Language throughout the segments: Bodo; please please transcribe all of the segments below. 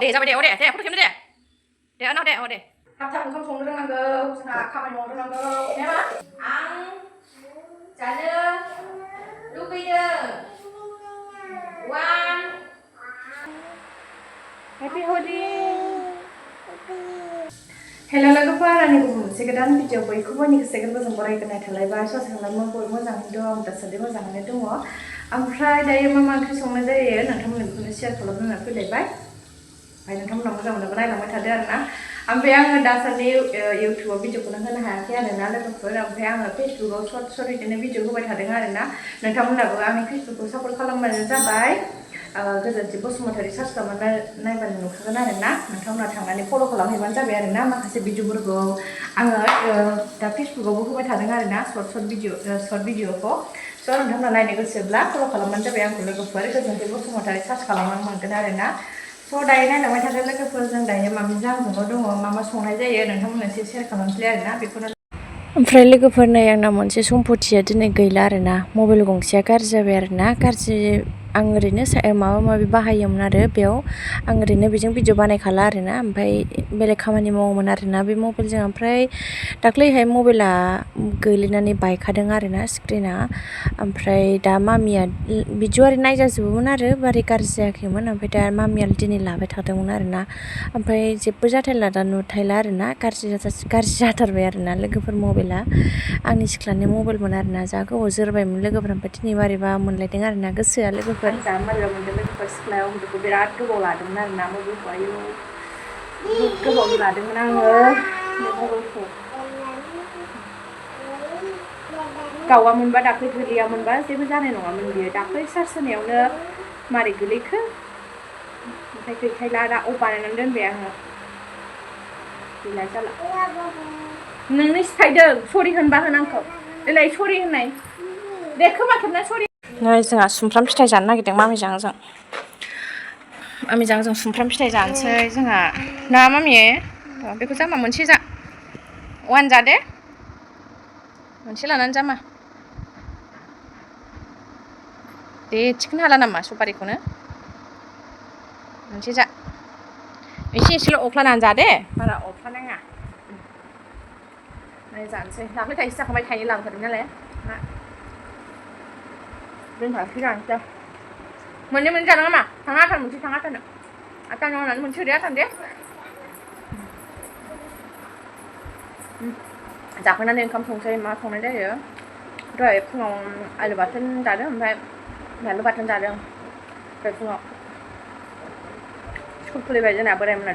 deh जाबाय deh deh फट' खेबनो deh आनाव deh थाब थाब ओंखाम संनो रोंनांगौ जोंहा खामानि मावनो रोंनांगौ एबा आं जानो लुबैदों वान हेपि हलि हेलो लोगोफोर आंनि गुबुन मोनसे गोदान भिडिअ बयखौबो आंनि गोसो गोरबोजों बरायग्रोनाय थालायबाय ससे खालामो बयबो मोजाङै दं दासान्दि मोजाङैनो दङ ओमफ्राय दायो मा ओंख्रि संनाय जायो नोंथांमोननो बेखौनो शेयार खालामनो फैलायबाय ओमफ्राय नोंथांमोना मोजां मोनोबा नायलांबाय थादो आरोना ओमफ्राय आङो दासान्दि इउटुबाव भिडिअखौनो होनो हायाखै आरोना लोगोफोर ओमफ्राय आङो फेसबुकाव सर्ट बिदिनो भिडिअ होबाय थादों आरोना नोंथांमोनाबो आंनि फेसबुकखौ सापर्ट खालामबानो जाबाय गोजोनथि बसुमतारी सार्च खालामनानै नायबानो नुखागोन आरोना नोंथांमोना थांनानै फल' खालामहैबानो जाबाय आरोना माखासे भिडिअफोरखौ आङो दा फेसबुकावबो होबाय थादों आरोना सर्ट भिडिअखौ स' नोंथांमोना नायनो गोसोब्ला फल' खालामबानो जाबाय आंखौ लोगोफोर गोजोनथि बसुमतारी सार्च खालामनानै मोनगोन आरोना स' दायो नायलांबाय थादों लोगोफोर जों दायो मामिजों आंजोंल' दङ मा संनाय जायो नोंथांमोननो एसे शेयार खालामनोसै आरोना बेखौनो ओमफ्राय लोगोफोर नै आंना मोनसे सम्पथिया दिनै गैला आरोना मबाइल गंसेया गाज्रि जाबाय आरोना गाज्रि आं ओरैनो माबा माबि बाहायोमोन आरो बेयाव आं ओरैनो बेजों भिडिअ बानायखाला आरोना ओमफ्राय बेलेग खामानि मावोमोन आरोना बे मबाइलजों ओमफ्राय दाख्लैहाय मबाइला गोलैनानै बायखादों आरोना स्क्रिना ओमफ्राय दा मामिया भिडिअ आरि नायजाजोबोमोन आरो बारा गाज्रि जायाखैमोन ओमफ्राय दा मामिया दिनै लाबाय थादोंमोन आरोना ओमफ्राय जेबो जाथायला दा नुथायला आरोना गाज्रि जाथारबाय आरोना लोगोफोर मबाइला आंनि सिख्लानि मबाइलमोन आरोना जा गोबाव जोरबायमोन लोगोफोर ओमफ्राय दिनै मारैबा मोनलायदों आरोना गोसोआ लोगोफोर जा मारैबा मोनदों लोगोफोर सिख्लायाव बेखौ बिराद गोबाव लादोंमोन आरोना मबाइलखौ आयौ गोबाव लादोंमोन आङो बे मबाइलखौ गावामोनबा दाख्लै गोलैयामोनबा जेबो जानाय नङामोन बियो दाख्लै चार्ज होनायावनो मारै गोलैखो ओमफ्राय गैखायला दा बानायनानै दोनबाय आङो गैला जाला नोंनो सिखायदों सरि होनबा होनांगौ देलाय सरि होननाय दे खोमा खेबना सरि नै जोंहा सुमफ्राम फिथाइ जानो नागिरदों मामिजों आंजों सुमफ्राम फिथाइ जानोसै जोंहा ना मामि बेखौ जामा मोनसे जा वान जा दे मोनसे लानानै जामा दे थिखोनो हाला नामा सफारिखौनो मोनसे जा एसेल' अख्लानानै जा दे बारा अख्लानाङा जानोसै दाख्लै थाइसे जाखांबाय थाइनै लांखादों नालाय ना दोनथासै जानोसै मोननै जानाङा मा थाङा आथार मोनसे थाङा आथारनो आथारनो होनानै मोनसे होदे आथार दे जाखांनानै ओंखाम संसै मा संनाय जायो दहाय फुङाव आलु बाथोन जादों ओमफ्राय बानलु बाथोन जादों दहाय फुङाव स्कुल खुलिबाय जोंना बोराय मोना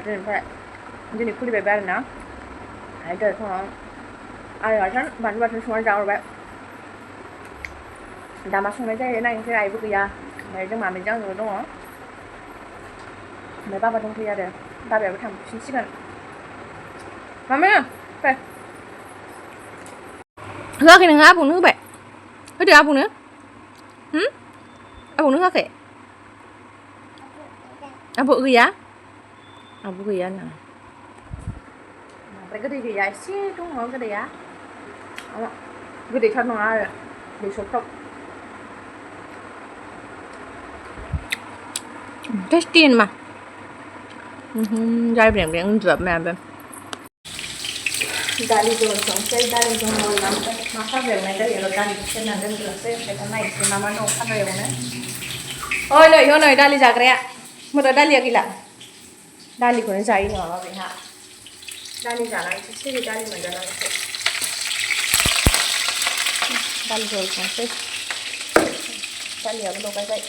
दिनै खुलिबायबो आरोना ओमफ्राय दहाय फुङाव आलु बाथोन बानलु बाथोन संनानै जाहरबाय दा मा संनाय जायो नायनोसै आइबो गैया ओमफ्राय जों मामिजों आंजोंल' दङ ओमफ्राय बाबा दंफैयो आरो बाबायाबो थांफिनसिगोन मामि फै होआखै नोङो आबौनो होबाय होदो आबौनो आबौनो होआखै आबौ गैया आबौ गैया होनदों ओमफ्राय गोदै गैया एसे दङ गोदैया गोदैथार नङा आरो दैसबथाव टेस्टि होनमा जायब्रें उन्दुआबो मायाबो दालि जहल संसै दालि जहल ओमफ्राय मा फाजा एवनाय जायो दालि सेरनानै दोनग्रोनोसै ओमफ्राय दा नायनोसै मा दं फाजा एवनो हनै दालि जाग्राया मोरा दालिया गैला दालिखौनो जायो नङाबा बेहा दालि जानानैसो सिरि दालि मोनजानानैसो दालि जहल संसै दालियाबो लगायबाय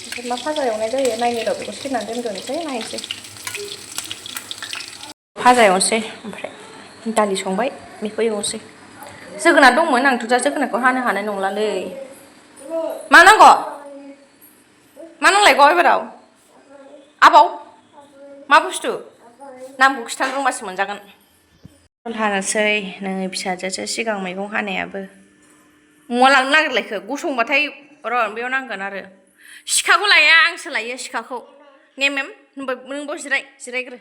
ओमफ्राय मा फाजा एवनाय जायो नायनो र' बेखौ सेरनानै दोनग्रोनोसै नायनोसै फाजा एवनोसै ओमफ्राय दालि संबाय बेखौ एवनोसै जोगोनार दंमोन आंथ' दा जोगोनारखौ हानाय नंलालै मा नांगौ मा नांलायगौ एबाराव आबाव मा बुस्थु नामखौ खिथानो रोंबासो मोनजागोन हानोसै नै फिसाजोसो सिगां मैगं हानायाबो अमा लांनो नागिरलायखो गसंबाथाय र' बेयाव नांगोन आरो सिखाखौ लाया आंसो लायो सिखाखौ मेम नोंबो जिरायग्रो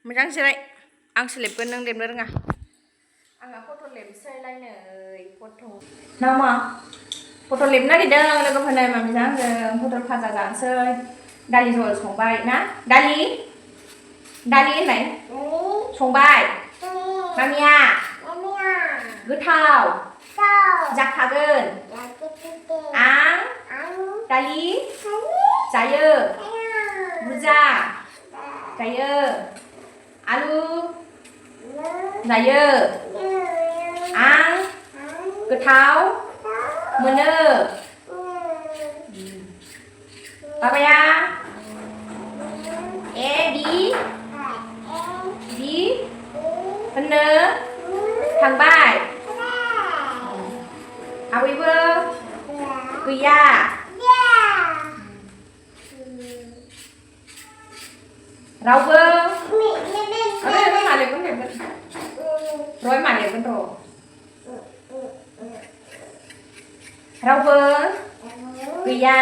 मोजां जिराय आंसो लेबगोन नों लेबनो रोङा आंहा पटल लेबनोसैलायनै ना मा पटल लेबनो नागिरदों लोगोफोरनो मामिजों आंजों पटल भाजा जानोसै दालि जहल संबाय ना दालि होननाय संबाय मामिया गोथाव जाखागोन आं दालि जायो बुरजा जायो आलु जायो आं गोथाव मोनो बाबाया बि होननो थांबाय आबैबो गैया रावबो रावबो गैया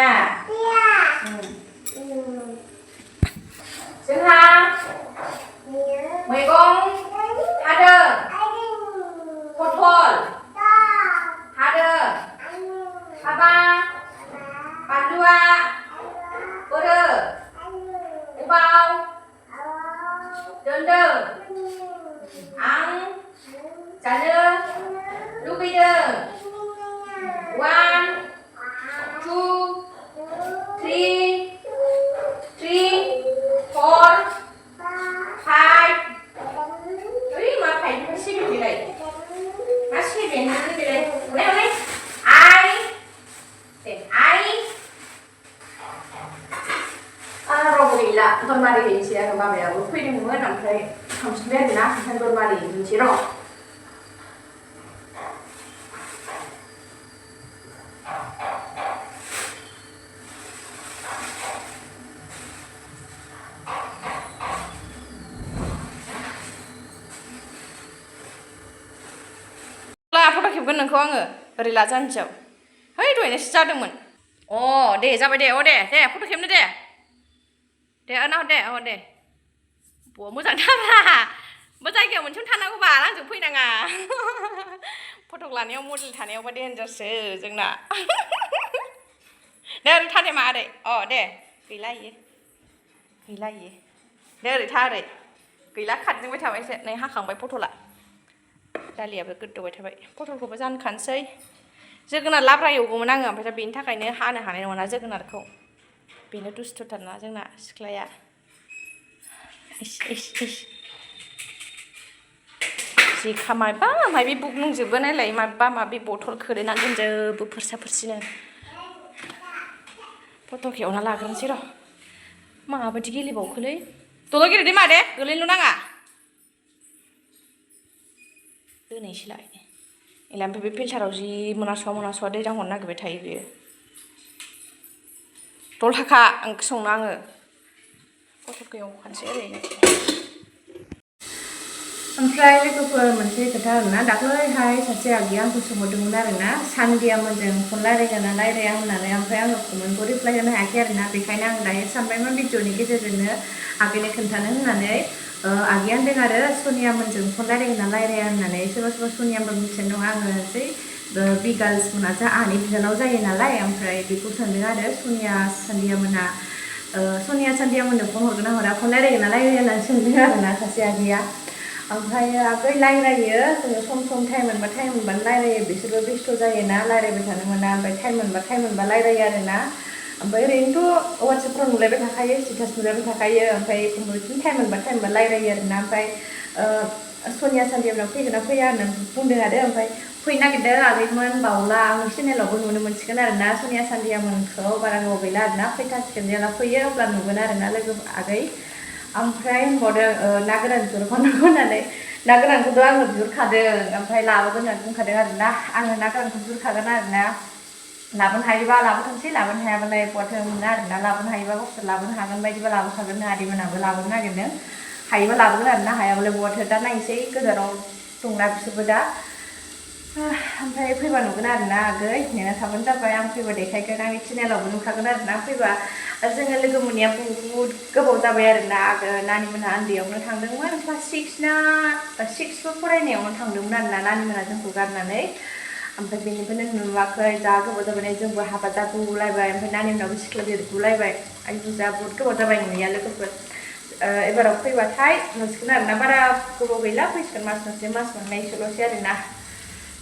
जोंहा मैगं हादों पटल हादों हाबा बानलुआ बोरो अबाव दोनदों आं जानो लुबैदों 1 2 3 4 5 ui mà phải xí cái gì đây nó xí cái gì đây lấy ai tiền ai rồi là con ma đi thì chị em ba mẹ vừa khuya đi mới nằm đây không biết gì nữa thành con ma đi thì chị rồi फट' खेबगोन नोंखौ आङो रैला जानजियाव है दहायनोसो जादोंमोन दे जाबाय दे दे फट' खेबनो दे ना दे मोजांथारा बे जायगायाव मोनसेयावनो थानांगौबा आंजों फैनाङा फट' लानायाव मडेल थानायावबा डेन्जारसो जोंना दे ओरै था दे मा ओरै दे गैला इयो दे ओरै था ओरै गैला खारदिंबाय थाबायसो नै हाखांबाय फट'ला दालियाबो गोदौबाय थाबाय पटलखौबो जानखानोसै जोगोनार लाब्रा एवगौमोन आङो ओमफ्राय दा बेनि थाखायनो हानो हानाय नङा जोगोनारखौ बेनो दुस्थुथारना जोंना सिख्लाया जिखा माबा माबि बुंजोबो नायलाय माबा माबि बथल खोलैनानै दोनजोबो फोरसिनो पटलखौ एवना लाग्रोनोसै र' माबायदि गेलेबावखोलै दल' गेलेदो मा दे गोलैनोल' नाङा दोनैसैलाय एला ओमफ्राय बे फिल्टाराव जि मोनासुवा दै दांहरनो नागिरबाय थायो बेयो दल थाखा ओंख्रि संनो आङो पटलखौ एवखानोसै ओरैनो ओमफ्राय लोगोफोर मोनसे खोथा आरोना दाख्लैहाय सासे आगैया आंखौ सोंहरदोंमोन आरोना सान्दिया मोनजों फन रायलायगोन ना रायलाया होननानै ओमफ्राय आङो कमेन्टखौ रिप्लाय होनो हायाखै आरोना बेखायनो आं दायो सानबायमोन भिडिअनि गेजेरजोंनो आगैनो खोन्थानो होननानै आगैया होनदों आरो सनिया मोनजों फन रायलायगोन ना रायलाया होननानै सोरबा सनिया मोनबा मिथिनाय नङा आङो जै बि गार्ल्स मोना जा आहानि बिनानाव जायो नालाय ओमफ्राय बेखौ सोंदों आरो सनिया सान्दिया मोना मोननो फन हरगोन ना हरा फन रायलायगोन ना रायलाया होननानै सोंदों आरोना सासे आगैया ओमफ्राय आगै रायलायो जोङो सम टाइम मोनबानो रायलायो बिसोरबो बेस्थ' जायोना रायलायबाय थानो मोना ओमफ्राय टाइम मोनबा रायलायो आरोना ओमफ्राय ओरैनोथ' वाट्सएपफ्राव नुलायबाय थाखायो स्टेटास नुलायबाय थाखायो ओमफ्राय बिदिनो टाइम मोनबा रायलायो आरोना ओमफ्राय सनिया सान्दियामोना फैगोन ना फैया होननानै बुंदों आरो ओमफ्राय फैनो नागिरदों आगैमोन बावला आंनि चेनेलावबो नुनो मोनसिगोन आरोना सनिया सान्दियामोनखौ बारा गोबाव गैला आरोना फैथारसिगोन जेला फैयो अब्ला नुगोन आरोना लोगो आगै ओमफ्राय होनबावदों ना गोरान बिहरफानांगौ होननानै ना गोरानखौथ' आङो बिहरखादों ओमफ्राय लाबोगोन होननानै बुंखादों आरोना आङो ना गोरानखौ बिहरखागोन आरोना लाबोनो हायोबा लाबोथोंसै लाबोनो हायाबालाय बहाथो मोनो आरोना लाबोनो हायोबा गावसोर लाबोनो हागोन बायदिबा लाबोखागोन आदैमोनाबो लाबोनो नागिरदों हायोबा लाबोगोन आरोना हायाबालाय बहाथो दा नायनोसै गोजानाव दंना बिसोरबो दा ओमफ्राय फैबा नुगोन आरोना आगै नेना थाबानो जाबाय आं फैबा देखायगोन आंनि चेनेलावबो नुखागोन आरोना फैबा जोङो लोगो मोनैया बहुद गोबाव जाबाय आरोना नानिमोनहा उन्दैयावनो थांदोंमोन क्लास 6 फरायनायावनो थांदोंमोन आरोना नानिमोनहा जोंखौ गारनानै ओमफ्राय बेनिफ्रायनो नुवाखै जा गोबाव जाबाय जोंबो हाबा जागुलायबाय ओमफ्राय नानि उनावबो सिख्ला देरगुलायबाय आयु जा बहुत गोबाव जाबाय नुयिया लोगोफोर एबाराव फैबाथाय नुसिगोन आरोना बारा गोबाव गैला फैसिगोन मास मोनसे मास मोननैसोल'सै आरोना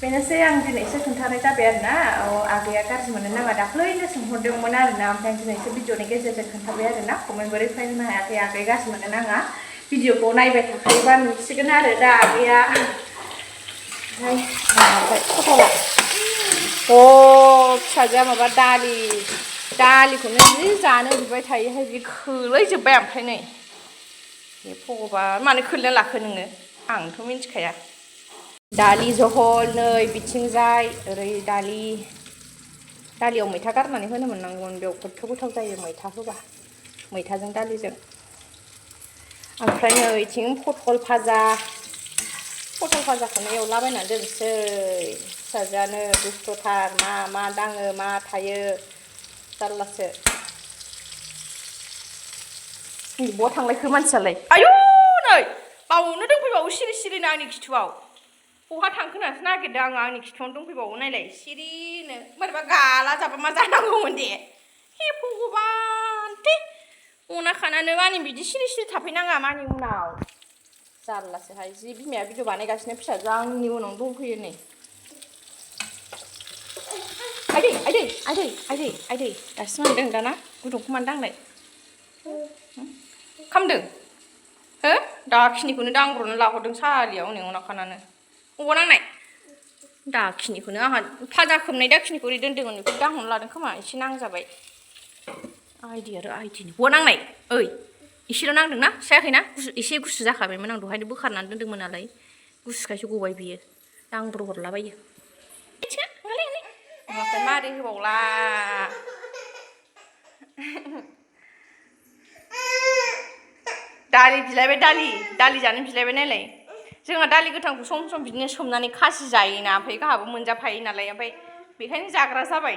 बेनोसै आं दिनैसो खोन्थानाय जाबाय आरोना आगैया गाज्रि मोननो नाङा दाख्लैनो सोंहरदोंमोन आरोना ओमफ्राय आं दिनैसो भिडिअनि गेजेरजों खोन्थाबाय आरोना कमेन्टबो रिप्लाइ होनो हायाखै आगै गाज्रि मोननो नाङा भिडिअखौ नायबाय थाखायोबा नुसिगोन आरो दा आगैया ओमफ्राय खथला फिसाजोआ माबा दालिखौनो जि जानो बिबाय थायोहाय जि खोलैजोब्बाय ओमफ्राय नै बे भगबान मानो खोलिना लाखो नोङो आंथ' मिन्थिखाया दालि जहल नै बिथिंजाय ओरै दालियाव मैथा गारनानै होनो मोननांगौमोन बेयाव गोथाव गोथाव जायो मैथा होबा मैथाजों दालिजों ओमफ्राय नै इथिं पटल भाजाखौनो एवलाबायनानै दोनसै फिसाजोआनो दुस्थ'थार मा दाङो मा थायो जारलासो बहा थांलायखो मानसियालाय आयु नै बावनो दंफैबावो सिरिनो आंनि खिथुआव बहा थांखो होननासो नागिरदों आङो आंनि खिथुआवनो दंफैबावो नायलाय सिरिनो बोरैबा गाला जाबा मा जानांगौमोन दे हे भगबान अना खानानै मानि बिदि सिरि थाफैनाङा मानि उनाव जारलासोहाय जि बिमाया भिडिअ बानायगासिनो फिसाजोआ आंनि उनावनो दंफैयो नै आइदै दासो मोनदों दाना गुदुंखौ मानो दांनाय खामदों हो दाखिनिखौनो दांब्र'नो लाहरदों सालियाव नै अना खानानै अबाव नांनाय दाखिनिखौनो आंहा फाजा खोबनाय दाखिनिखौ ओरै दोन्दोंमोन बेखौ दांहरनो लादों खोमा एसे नांजाबाय आइदिनि बहा नांनाय ओइ एसेल' नांदोंना जायाखैना एसे गुसु जाखाबायमोन आं दहायनो बोखारनानै दोन्दोंमोन नालाय गुसुखायसो गबाय बियो दांब्र' हरलाबायो ओमफ्राय मारै होबावला दालि बिलायबाय दालि जानो बिलायबाय नायलाय जोंहा दालि गोथांखौ सम बिदिनो सोमनानै खासि जायोना ओमफ्राय गाहाबो मोनजाफायो नालाय ओमफ्राय बेखायनो जाग्रा जाबाय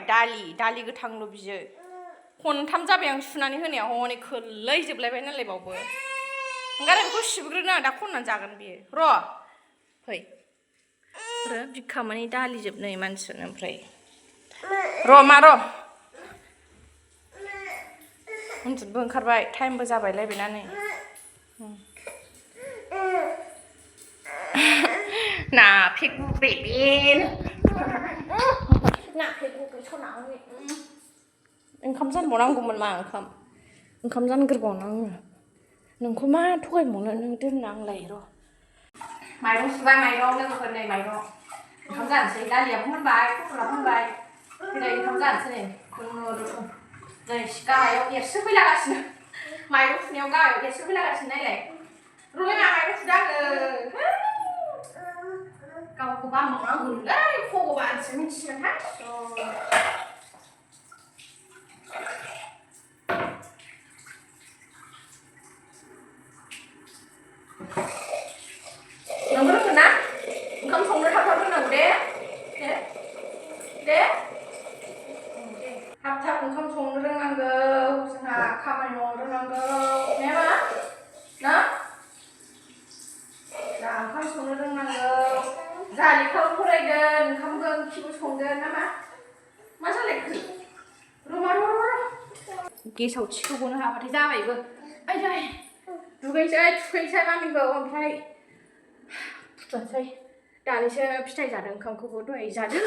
दालि गोथांल' बियो खनथाम जाबाय आं सुनानै होनायाव हनै खोलैजोबलायबाय नालाय बावबो ओंखायनो बेखौ सिबग्रोनो आं दा खननानै जागोन बियो फै बिखा मानि दालिजोब नै मानसियानो ओमफ्राय उन्दुनोबो ओंखारबाय टाइमबो जाबायलायबायना नै ओंखाम जानबावनांगौमोन मा ओंखाम जानग्रोबावनांगौ नोंखौ मा थगायबावनो नों दोननो आंलाय माइरं सुबाय लोगोफोर नै माइरं ओंखाम जानोसै दालियाबो मोनबाय पटलाबो मोनबाय दिनै ओंखाम जानोसै नै खुनुरुखुम नै गाहायाव एरसोफैलागासिनो माइरं सुनायाव गाहायाव एरसोफैलागासिनो नायलाय रुलायना माइरं सुदो आङो गावखौ बामनांगौलै भगबानसो मिथिसिगोनहाय नोंबो रोंगोन ना ओंखाम संनो थाब रोंनांगौ दे थाब ओंखाम संनो रोंनांगौ जोंहा खामानि मावनो रोंनांगौ ना दा ओंखाम संनो रोंनांगौ जा लेखाबो फरायगोन ओंखामबो ओंख्रिबो संगोन ना मा जालायखो गेसाव थिखो गनो हाबाथाय जाबायबो आइदै थुखैनोसै मामिखौ ओमफ्राय फुथुनोसै दानिसो फिथाइ जादों ओंखामखौबो दहाय जादों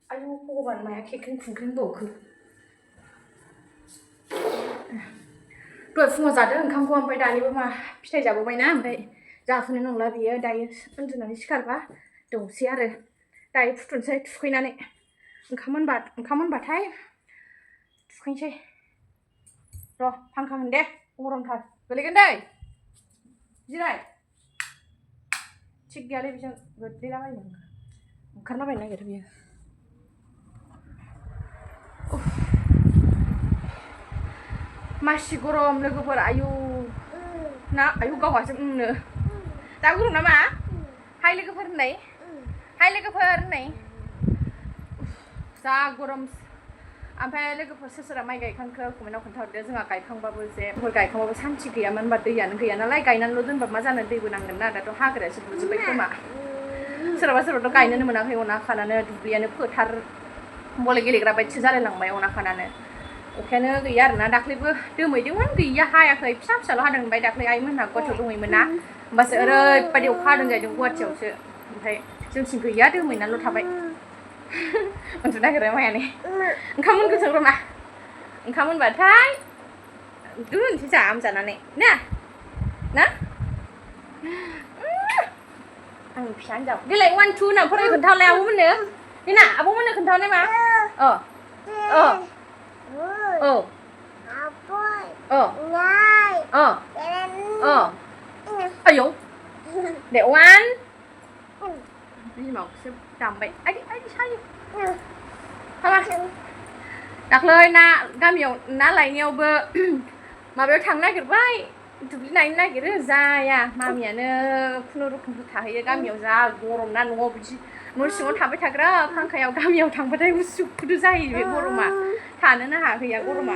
आयु भगबान माया खेख्रें खुंख्रें बावखो दहाय फुङाव जादों ओंखामखौ ओमफ्राय दानिबो फिथाइ जाबावबायना ओमफ्राय जाथ'नाय नंला बियो दायो उन्दुनानै सिखारबा दौसै आरो दायो फुथुनोसै थुखैनानै ओंखाम मोनबाथाय थुखैनोसै फांखा होन दे गरमथार गोलैगोन दै जिराय थिग गैयालै बेजों गोग्लैलाबायनो ओंखारलाबायनो नागिरो बियो मासि गरम लोगोफोर आयु गावहासो दा गरम नामा हाय लोगोफोर होननाय जा गरम ओमफ्राय लोगोफोर सोरबा माइ गायखांखो कमेन्टआव खोन्थाहरदो जोंहा गायखांबाबो गायखांबाबो सान्थि गैयामोन होनबा दैयानो गैया नालाय गायनानैल' दोनबा मा जानो दैबो नांगोन ना दाथ' हाग्रायासो बुजोब्बाय खोमा सोरबा सोरबाथ' गायनोनो मोनाखै अना खानानो दुब्लियानो फोथार बल गेलेग्रा बायदिसो जालायलांबाय अना खानानो अखायानो गैया आरोना दाख्लैबो दोमैदोंमोन गैया हायाखै फिसा फिसाल' हादों ओमफ्राय दाख्लै आइमोनहा गुवाहाटियाव दंहैयोमोन ना होमबासो ओरैबायदि अखा हादों जाहैदों गुवाहाटियावसो ओमफ्राय जोंथिं गैया दोमैनानैल' थाबाय उन्दुनो नागिरबाय मायानो ओंखाम मोनगोन र' मा ओंखाम मोनबाथाय दोनसै जाम जानानै ना आंनि फिसा हिनजाव देलाय 1 2 होनना फराय खोन्थालाय आब'मोननो देना आब'मोननो खोन्थालाय मा आयौ दे 1 बिमाखौसो दामबाय आइदि सायो हाबा दाख्लै ना गामियाव ना लायनायावबो माबायाव थांनो नागिरबाय दुब्लि नायनो नागिरो जाया मामियानो खुनुरुखुम थाहैयो गामियाव जा गरम ना न'आव बिदि न' सिङाव थाबाय थाग्रा फांखायाव गामियाव थांबाथाय उसु खुदु जायो बे गरमा थानोनो हाहैया गरमा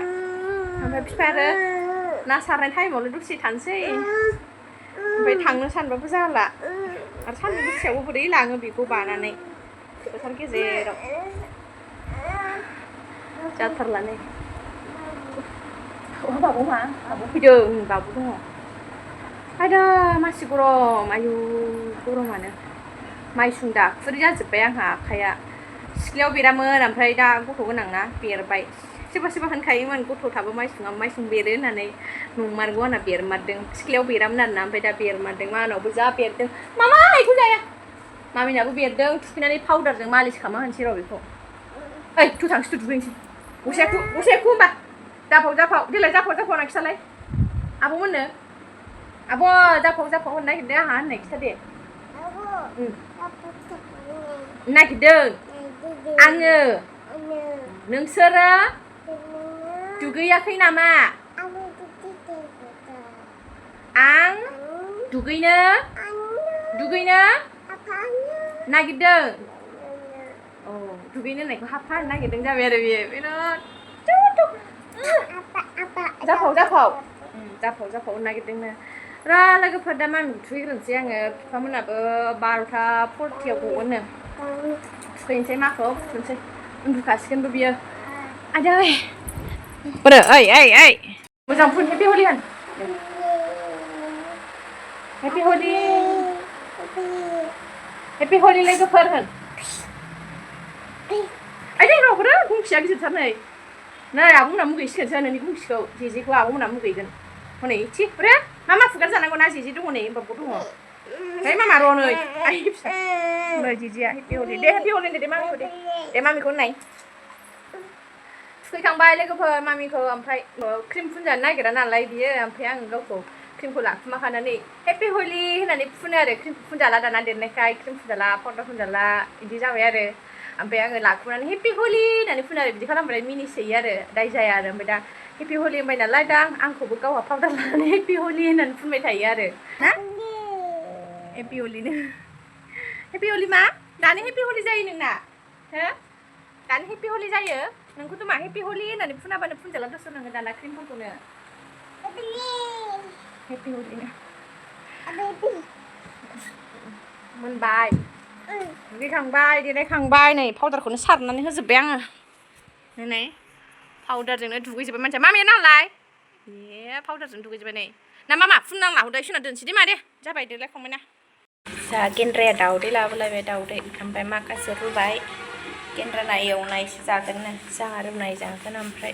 ओमफ्राय बिफा आरो ना सारनाय टाइमावनो दसे थानोसै ओमफ्राय थांनो सानबाबो जाला आरो सान्दुं गोसायावबो बोरै लाङो बेखौ बानानै फोथार गेजेराव जाथारला नै बाबु मा बाबु फैदों बाबु दङ आयदा मासि गरम आयु गरमानो माइसुं दाखुरि जाजोब्बाय आंहा आखाइया सिख्लायाव बेरामोन ओमफ्राय दा गथ' गोनां ना बेरबाय सोरबा सोरबा होनखायोमोन गथ' थाबा माइसुं बेरो होननानै नंमारगौ आंना बेरमारदों सिख्लायाव बेरामोन आरोना ओमफ्राय दा बेरमारदों मानावबो जा बेरदों मामा बेखौ जाया मामिनाबो बेरदों थुखैनानै पाउदारजों मालिस खालामना होनोसै र' बेखौ ओइ थु थांसै थु दुगैनोसै गसाया होमबा जाफाव देलाय जाफाव खिथालाय आब'मोननो आब' जाफाव होननो नागिरदों आंहा होननाय खिथा दे नागिरदों आङो नोंसोरो दुगैयाखै नामा आं दुगैनो नागिरदों दुगैनो होननायखौ हाबफा होननो नागिरदों जाबाय आरो बेयो बिराद जाफाव होननो नागिरदोंनो र' लोगोफोर दा मामिखौ थुखैग्रोनोसै आङो बिफामोनाबो 12:40 गगोननो थुखैनोसै माखौ फुथुनोसै उन्दुखासिगोनबो बियो आदै बोरो ओइ मोजां फुन हेपि हलि होन हेपि हलि लोगोफोर होन आइदै र' बोरो गंखिया गिदिरथार नै आब'मोना मुगैसिगोनसो नोंनि गंखिखौ जेजेखौ आब'मोना मुगैगोन हनै इथि बोरो मा फुगार जानांगौ ना जेजे दङ नै होमबाबो दङ ओमफ्राय मामा र' नै आइ फिसा नै जेजेया हेपि हलि दे हेपि हलि दे मामिखौ दे मामिखौ होननाय थुखैखांबाय लोगोफोर मामिखौ ओमफ्राय क्रिम फुनजानो नागिरा नालाय बियो ओमफ्राय आङो गावखौ क्रिमखौ लाखुमाखानानै हेपि हलि होननानै फुनो आरो क्रिमखौ फुनजाला दाना देरनायखाय क्रिम फुनजाला पाउडार फुनजाला बिदि जाबाय आरो ओमफ्राय आङो लाखुमानानै हेपि हलि होननानै फुनो आरो बिदि खालामबाथाय मिनिसोयो आरो दाय जाया आरो ओमफ्राय दा हेपि हलि होनबाय नालाय दा आंखौबो गावहा पाउडार लानानै हेपि हलि होननानै फुनबाय थायो आरो ना हेपि हलिनो हेपि हलि मा दानो हेपि हलि जायो नोंना हो दानो हेपि हलि जायो नोंखौथ' मा हेपि हलि होननानै फुनाबानो फुनजाला दस' नोङो दाना क्रिमफोरखौनो हेपि हलिनो मोनबाय दुगैखांबाय देलायखांबाय नै पाउडारखौनो सारनानै होजोब्बाय आङो नै पाउडारजोंनो दुगैजोब्बाय मानसिया मामिया नालाय पाउडारजों दुगैजोब्बाय नै ना मामा फुननांला हुदाय सुना दोनसै दे मा दे जाबाय देलायखांबाय ना जोंहा गेन्द्राया दाउदै लाबोलायबाय दाउदै ओमफ्राय माखासे रुबाय गेन्द्राना एवनायसो जागोननो जोंहा रुनाय जागोन ओमफ्राय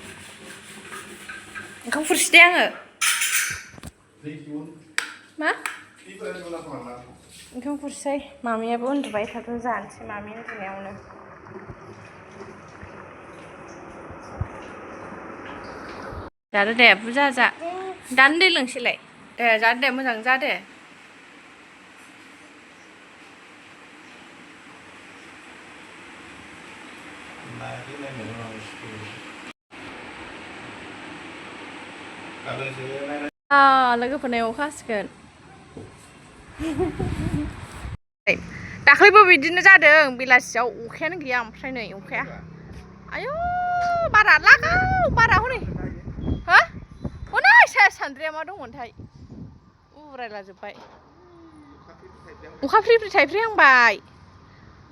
ओंखाम खुरसै दे आङो मा ओंखाम खुरसै मामियाबो उन्दुबाय थाथ' जानोसै मामि उन्दुनायावनो जादो दे बुरजा जा दानो दै लोंसैलाय दे जादो दे मोजां जा दे लोगोफोरनाव अखा हासिगोन दाख्लैबो बिदिनो जादों बेलासियाव अखायानो गैया ओमफ्राय नै अखाया आयौ बारा लागाव बारा हनै हो हनै सान्द्रिया मा दंमोनथाय उरायलाजोब्बाय अखा फ्रि फ्रि थाइफ्रि हांबाय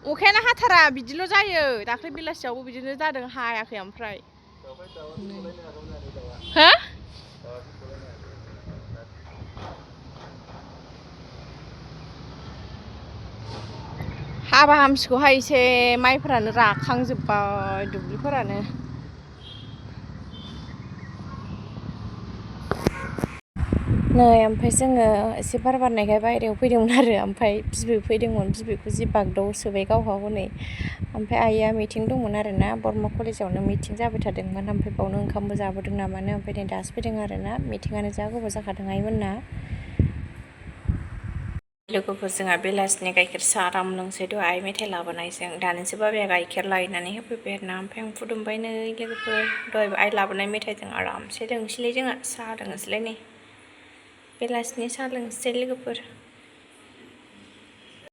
अखायानो हाथारा बिदिल' जायो दाख्लै बेलासियावबो बिदिनो जादों हायाखै ओमफ्राय हो हाबा हामसिगौहाय एसे माइफोरानो राखांजोब्बाय दुब्लिफोरानो नै ओमफ्राय जोङो एसे बार बारनायखाय बायहेरायाव फैदोंमोन आरो ओमफ्राय बिबै फैदोंमोन बिबैखौ जि बागदाव सोबाय गावहा हनै ओमफ्राय आइया मिटिं दंमोन आरोना बरमा कलेजावनो मिटिं जाबाय थादोंमोन ओमफ्राय बावनो ओंखामबो जाबोदों नामानो ओमफ्राय नै दासो फैदों आरोना मिटिङानो जा गोबाव जाखादों आइमोनना लोगोफोर जोंहा बेलासिनि गाइखेर साहा आराम लोंसै दहाय मेथाइ लाबोनायजों दानिसो बाबाया गाइखेर लायनानै होफैबाय आरोना ओमफ्राय आं फुदुंबाय नै लोगोफोर दहाय आइ लाबोनाय मेथाइजों आरामसे लोंसैलाय जोंहा साहा लोंनोसैलाय नै बेलासिनि साहा लोंसै लोगोफोर